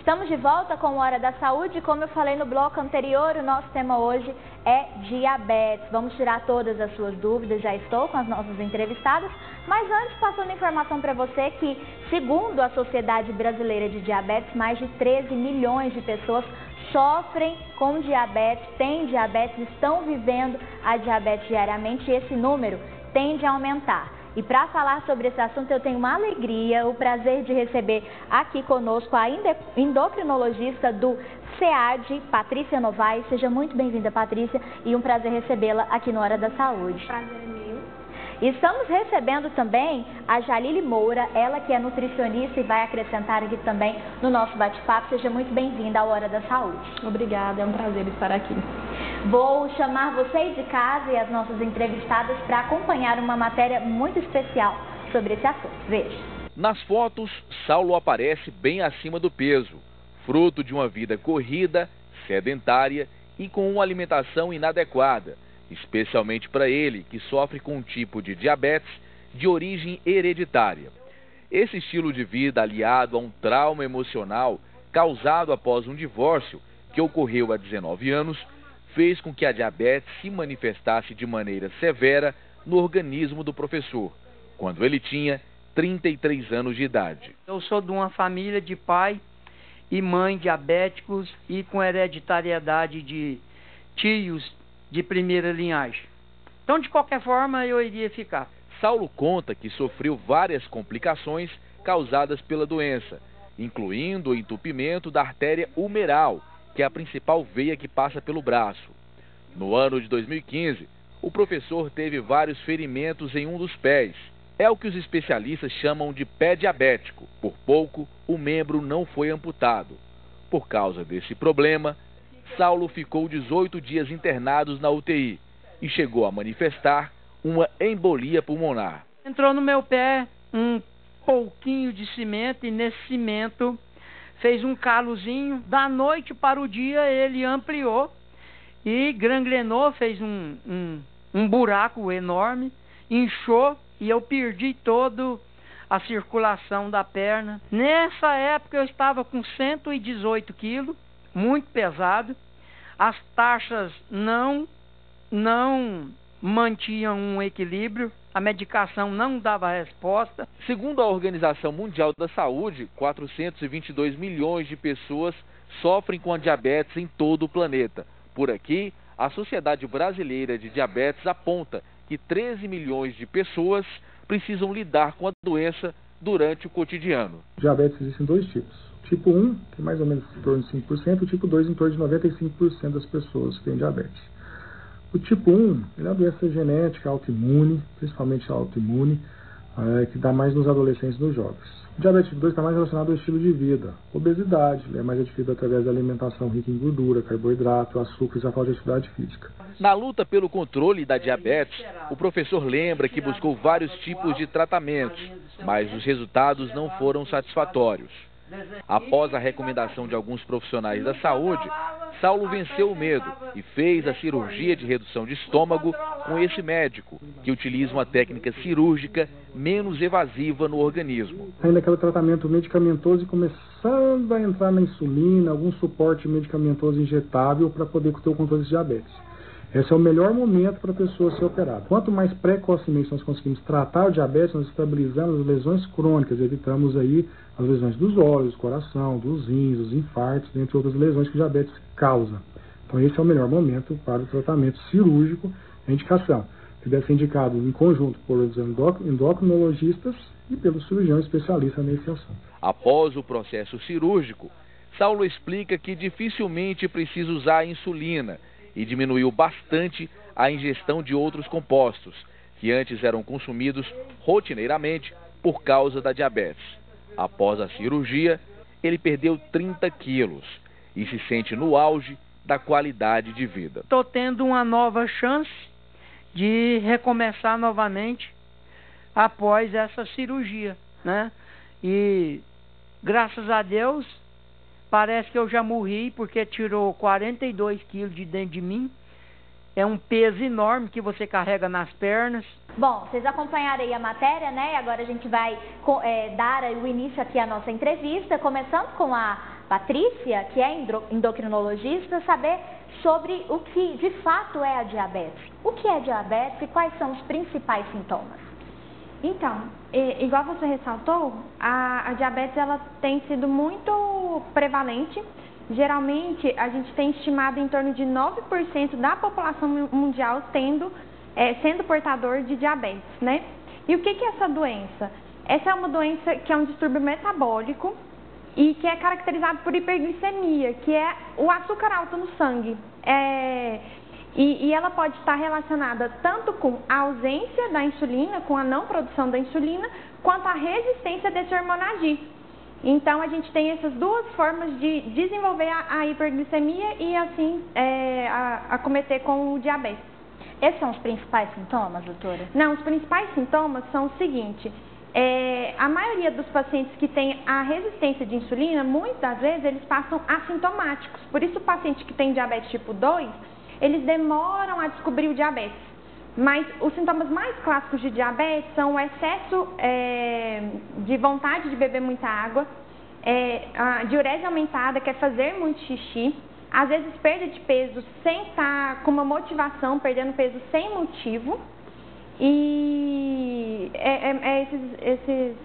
Estamos de volta com o Hora da Saúde. Como eu falei no bloco anterior, o nosso tema hoje é diabetes. Vamos tirar todas as suas dúvidas, já estou com as nossas entrevistadas. Mas antes, passando informação para você que, segundo a Sociedade Brasileira de Diabetes, mais de 13 milhões de pessoas sofrem com diabetes, têm diabetes, estão vivendo a diabetes diariamente e esse número tende a aumentar. E para falar sobre esse assunto, eu tenho uma alegria, o prazer de receber aqui conosco a endocrinologista do SEAD, Patrícia Novaes. Seja muito bem-vinda, Patrícia, e um prazer recebê-la aqui no Hora da Saúde. Prazer é meu. E estamos recebendo também a Jalile Moura, ela que é nutricionista e vai acrescentar aqui também no nosso bate-papo. Seja muito bem-vinda ao Hora da Saúde. Obrigada, é um prazer estar aqui. Vou chamar vocês de casa e as nossas entrevistadas para acompanhar uma matéria muito especial sobre esse assunto. Veja. Nas fotos, Saulo aparece bem acima do peso, fruto de uma vida corrida, sedentária e com uma alimentação inadequada, especialmente para ele, que sofre com um tipo de diabetes de origem hereditária. Esse estilo de vida, aliado a um trauma emocional causado após um divórcio que ocorreu há 19 anos, fez com que a diabetes se manifestasse de maneira severa no organismo do professor, quando ele tinha 33 anos de idade. Eu sou de uma família de pai e mãe diabéticos e com hereditariedade de tios de primeira linhagem. Então, de qualquer forma, eu iria ficar. Saulo conta que sofreu várias complicações causadas pela doença, incluindo o entupimento da artéria humeral, que é a principal veia que passa pelo braço. No ano de 2015, o professor teve vários ferimentos em um dos pés. É o que os especialistas chamam de pé diabético. Por pouco, o membro não foi amputado. Por causa desse problema, Saulo ficou 18 dias internados na UTI e chegou a manifestar uma embolia pulmonar. Entrou no meu pé um pouquinho de cimento e nesse cimento fez um calozinho. Da noite para o dia ele ampliou e gangrenou, fez um buraco enorme, inchou e eu perdi toda a circulação da perna. Nessa época eu estava com 118 quilos, muito pesado. As taxas não mantinham um equilíbrio, a medicação não dava resposta. Segundo a Organização Mundial da Saúde, 422 milhões de pessoas sofrem com a diabetes em todo o planeta. Por aqui, a Sociedade Brasileira de Diabetes aponta que 13 milhões de pessoas precisam lidar com a doença durante o cotidiano. Diabetes existem dois tipos. Tipo 1, que é mais ou menos em torno de 5%, o tipo 2 em torno de 95% das pessoas que têm diabetes. O tipo 1 é uma doença genética autoimune, principalmente autoimune, que dá mais nos adolescentes e nos jovens. O diabetes tipo 2 está mais relacionado ao estilo de vida. Obesidade, é mais adquirido através da alimentação rica em gordura, carboidrato, açúcares e a falta de atividade física. Na luta pelo controle da diabetes, o professor lembra que buscou vários tipos de tratamentos, mas os resultados não foram satisfatórios. Após a recomendação de alguns profissionais da saúde, Saulo venceu o medo e fez a cirurgia de redução de estômago com esse médico, que utiliza uma técnica cirúrgica menos evasiva no organismo. Ainda aquele tratamento medicamentoso e começando a entrar na insulina, algum suporte medicamentoso injetável para poder ter o controle de diabetes. Esse é o melhor momento para a pessoa ser operada. Quanto mais precocemente nós conseguimos tratar o diabetes, nós estabilizamos as lesões crônicas, evitamos aí as lesões dos olhos, do coração, dos rins, os infartos, entre outras lesões que o diabetes causa. Então esse é o melhor momento para o tratamento cirúrgico, a indicação, que deve ser indicado em conjunto por os endocrinologistas e pelos cirurgiões especialistas nesse assunto. Após o processo cirúrgico, Saulo explica que dificilmente precisa usar a insulina, e diminuiu bastante a ingestão de outros compostos, que antes eram consumidos rotineiramente por causa da diabetes. Após a cirurgia, ele perdeu 30 quilos e se sente no auge da qualidade de vida. Estou tendo uma nova chance de recomeçar novamente após essa cirurgia, né? E graças a Deus, parece que eu já morri, porque tirou 42 quilos de dentro de mim. É um peso enorme que você carrega nas pernas. Bom, vocês acompanharam aí a matéria, né? Agora a gente vai dar o início aqui à nossa entrevista, começando com a Patrícia, que é endocrinologista, saber sobre o que de fato é a diabetes. O que é diabetes e quais são os principais sintomas? Então, igual você ressaltou, a diabetes ela tem sido muito prevalente. Geralmente, a gente tem estimado em torno de 9% da população mundial sendo portador de diabetes, né? E o que é essa doença? Essa é uma doença que é um distúrbio metabólico e que é caracterizado por hiperglicemia, que é o açúcar alto no sangue. E ela pode estar relacionada tanto com a ausência da insulina, com a não produção da insulina, quanto a resistência desse hormônio agir. Então, a gente tem essas duas formas de desenvolver a hiperglicemia e, assim, acometer com o diabetes. Esses são os principais sintomas, doutora? Não, os principais sintomas são o seguinte: a maioria dos pacientes que tem a resistência de insulina, muitas das vezes eles passam assintomáticos. Por isso, o paciente que tem diabetes tipo 2, eles demoram a descobrir o diabetes. Mas os sintomas mais clássicos de diabetes são o excesso de vontade de beber muita água, a diurese aumentada, que é fazer muito xixi, às vezes perda de peso sem estar com uma motivação, perdendo peso sem motivo. E esses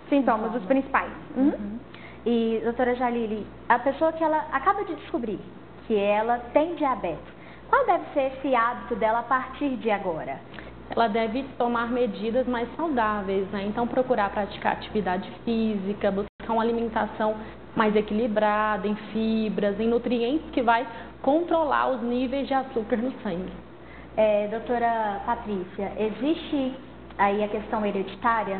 sintomas, os principais. Uhum. E, doutora Jalile, a pessoa que ela acaba de descobrir que ela tem diabetes, qual deve ser esse hábito dela a partir de agora? Ela deve tomar medidas mais saudáveis, né? Então, procurar praticar atividade física, buscar uma alimentação mais equilibrada, em fibras, em nutrientes que vai controlar os níveis de açúcar no sangue. Doutora Patrícia, existe aí a questão hereditária?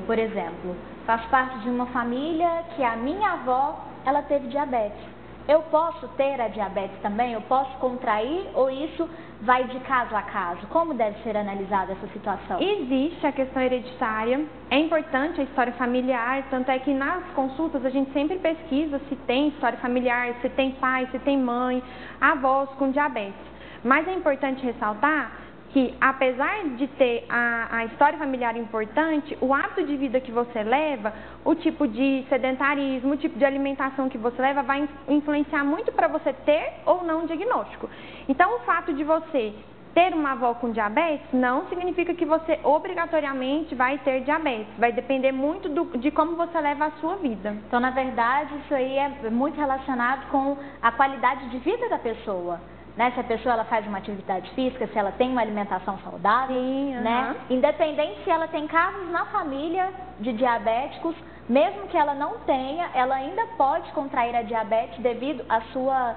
Por exemplo, faço parte de uma família que a minha avó, ela teve diabetes. Eu posso ter a diabetes também? Eu posso contrair ou isso vai de caso a caso? Como deve ser analisada essa situação? Existe a questão hereditária, é importante a história familiar, tanto é que nas consultas a gente sempre pesquisa se tem história familiar, se tem pai, se tem mãe, avós com diabetes. Mas é importante ressaltar que, apesar de ter a história familiar importante, o hábito de vida que você leva, o tipo de sedentarismo, o tipo de alimentação que você leva vai influenciar muito para você ter ou não um diagnóstico. Então, o fato de você ter uma avó com diabetes não significa que você obrigatoriamente vai ter diabetes. Vai depender muito de como você leva a sua vida. Então, na verdade, isso aí é muito relacionado com a qualidade de vida da pessoa. Né? Se a pessoa ela faz uma atividade física, se ela tem uma alimentação saudável, sim, né? Independente se ela tem casos na família de diabéticos, mesmo que ela não tenha, ela ainda pode contrair a diabetes devido à sua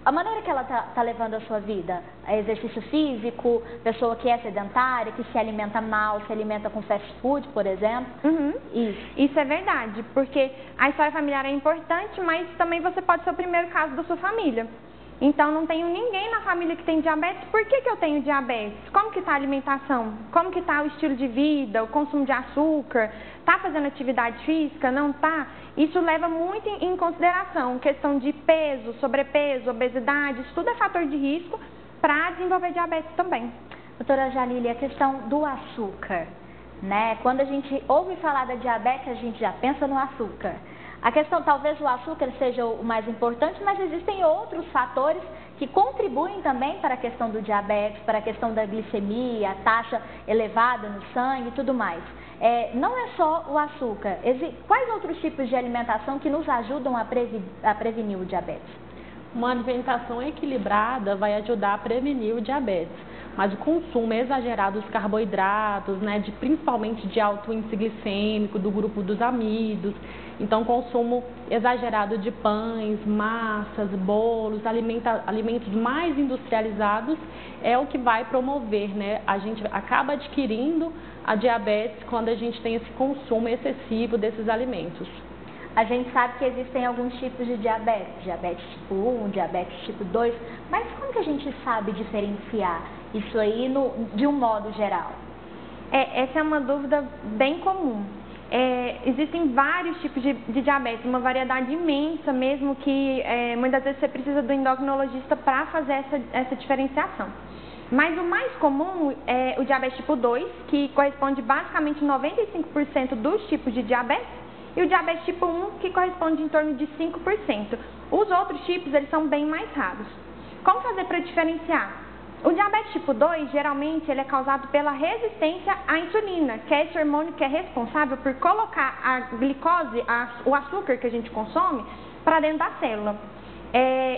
a maneira que ela tá levando a sua vida. Exercício físico, pessoa que é sedentária, que se alimenta mal, se alimenta com fast food, por exemplo. Uhum. Isso é verdade, porque a história familiar é importante, mas também você pode ser o primeiro caso da sua família. Então, não tenho ninguém na família que tem diabetes. Por que eu tenho diabetes? Como que está a alimentação? Como que está o estilo de vida, o consumo de açúcar? Está fazendo atividade física? Não está? Isso leva muito em consideração questão de peso, sobrepeso, obesidade. Isso tudo é fator de risco para desenvolver diabetes também. Doutora Jalile, a questão do açúcar, né? Quando a gente ouve falar da diabetes, a gente já pensa no açúcar. A questão, talvez o açúcar seja o mais importante, mas existem outros fatores que contribuem também para a questão do diabetes, para a questão da glicemia, a taxa elevada no sangue e tudo mais. Não é só o açúcar. Quais outros tipos de alimentação que nos ajudam a prevenir o diabetes? Uma alimentação equilibrada vai ajudar a prevenir o diabetes. Mas o consumo exagerado dos carboidratos, né, principalmente de alto índice glicêmico, do grupo dos amidos, então consumo exagerado de pães, massas, bolos, alimentos mais industrializados é o que vai promover, né? A gente acaba adquirindo a diabetes quando a gente tem esse consumo excessivo desses alimentos. A gente sabe que existem alguns tipos de diabetes, diabetes tipo 1, diabetes tipo 2, mas como que a gente sabe diferenciar isso aí de um modo geral? Essa é uma dúvida bem comum. Existem vários tipos de diabetes, uma variedade imensa mesmo que muitas vezes você precisa do endocrinologista para fazer essa diferenciação. Mas o mais comum é o diabetes tipo 2, que corresponde basicamente 95% dos tipos de diabetes. e o diabetes tipo 1, que corresponde em torno de 5%. Os outros tipos, eles são bem mais raros. Como fazer para diferenciar? O diabetes tipo 2, geralmente, ele é causado pela resistência à insulina, que é esse hormônio que é responsável por colocar a glicose, o açúcar que a gente consome, para dentro da célula.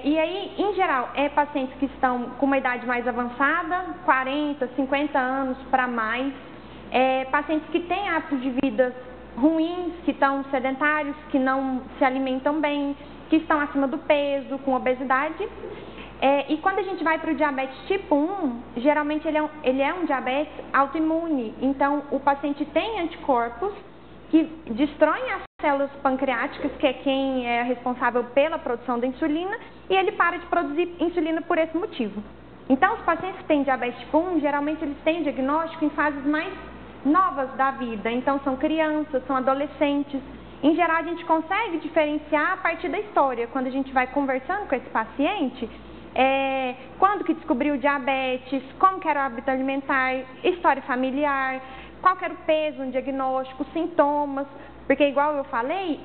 E aí, em geral, pacientes que estão com uma idade mais avançada, 40, 50 anos para mais, pacientes que têm hábitos de vida ruins, que estão sedentários, que não se alimentam bem, que estão acima do peso, com obesidade. E quando a gente vai para o diabetes tipo 1, geralmente ele é um diabetes autoimune. Então, o paciente tem anticorpos que destroem as células pancreáticas, que é quem é responsável pela produção da insulina, e ele para de produzir insulina por esse motivo. Então, os pacientes que têm diabetes tipo 1, geralmente eles têm diagnóstico em fases mais novas da vida. Então, são crianças, são adolescentes. Em geral, a gente consegue diferenciar a partir da história. Quando a gente vai conversando com esse paciente, quando que descobriu o diabetes, como que era o hábito alimentar, história familiar, qual que era o peso, um diagnóstico, sintomas, porque igual eu falei,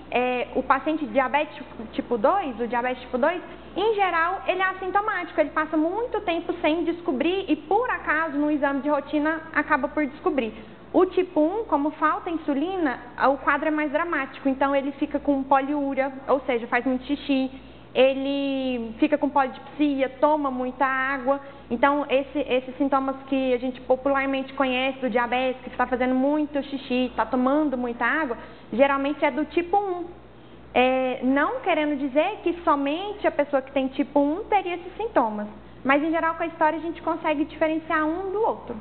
o paciente diabético tipo 2, o diabetes tipo 2, em geral, ele é assintomático, ele passa muito tempo sem descobrir e por acaso no exame de rotina acaba por descobrir. O tipo 1, como falta insulina, o quadro é mais dramático, então ele fica com poliúria, ou seja, faz muito xixi, ele fica com polidipsia, toma muita água. Então, esses sintomas que a gente popularmente conhece do diabetes, que está fazendo muito xixi, está tomando muita água, geralmente é do tipo 1. Não querendo dizer que somente a pessoa que tem tipo 1 teria esses sintomas, mas em geral com a história a gente consegue diferenciar um do outro.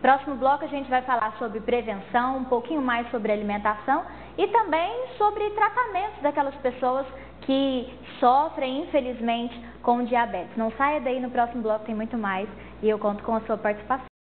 Próximo bloco a gente vai falar sobre prevenção, um pouquinho mais sobre alimentação e também sobre tratamentos daquelas pessoas que sofrem, infelizmente, com diabetes. Não saia daí, no próximo bloco tem muito mais e eu conto com a sua participação.